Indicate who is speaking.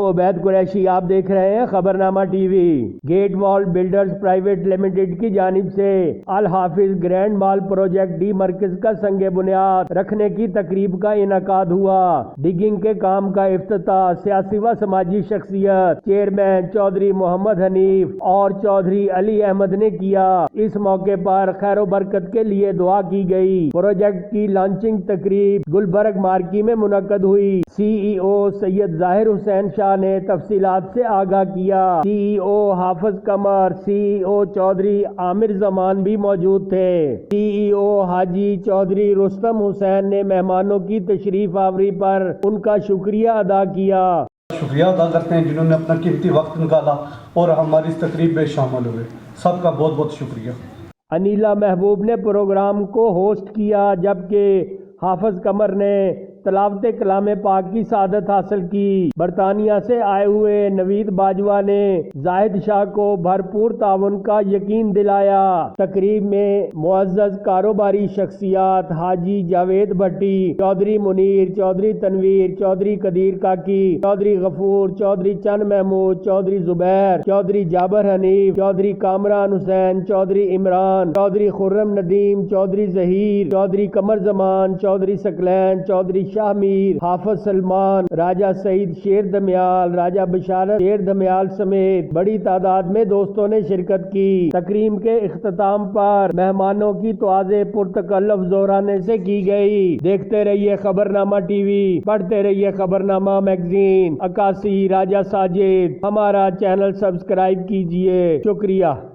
Speaker 1: عبید قریشی، آپ دیکھ رہے ہیں خبرنامہ ٹی وی۔ گیٹ وال بلڈرز پرائیویٹ لمیٹڈ کی جانب سے الحافظ گرینڈ مال پروجیکٹ ڈی مرکز کا سنگ بنیاد رکھنے کی تقریب کا انعقاد ہوا۔ ڈگنگ کے کام کا افتتاح سیاسی و سماجی شخصیت چیئرمین چوہدری محمد حنیف اور چوہدری علی احمد نے کیا۔ اس موقع پر خیر و برکت کے لیے دعا کی گئی۔ پروجیکٹ کی لانچنگ تقریب گلبرگ مارکی میں منعقد ہوئی۔ سی ای او سید ظاہر حسین شاہ نے تفصیلات سے آگاہ کیا۔ سی ای او حافظ قمر، سی ای او چوہدری عامر زمان بھی موجود تھے۔ سی ای او حاجی چوہدری رستم حسین نے مہمانوں کی تشریف آوری پر ان کا شکریہ ادا کیا۔
Speaker 2: شکریہ ادا کرتے ہیں جنہوں نے اپنا قیمتی وقت نکالا اور ہماری اس تقریب میں شامل ہوئے۔ سب کا بہت بہت شکریہ۔
Speaker 1: انیلا محبوب نے پروگرام کو ہوسٹ کیا، جبکہ حافظ قمر نے تلاوت کلام پاک کی سعادت حاصل کی۔ برطانیہ سے آئے ہوئے نوید باجوہ نے زاہد شاہ کو بھرپور تعاون کا یقین دلایا۔ تقریب میں معزز کاروباری شخصیات حاجی جاوید بھٹی، چوہدری منیر، چوہدری تنویر، چوہدری قدیر کاکی، چوہدری غفور، چوہدری چند محمود، چوہدری زبیر، چوہدری جابر حنیف، چوہدری کامران حسین، چوہدری عمران، چوہدری خرم ندیم، چوہدری ظاہر، چوہدری قمر زمان، چوہدری سکلین، چوہدری شاہ میر، حافظ سلمان، راجہ سعید شیر دمیال، راجہ بشارت شیر دمیال سمیت بڑی تعداد میں دوستوں نے شرکت کی۔ تقریب کے اختتام پر مہمانوں کی توازے پرتکلف زورانے سے کی گئی۔ دیکھتے رہیے خبرنامہ ٹی وی، پڑھتے رہیے خبرنامہ میگزین۔ 81 راجہ ساجد، ہمارا چینل سبسکرائب کیجیے۔ شکریہ۔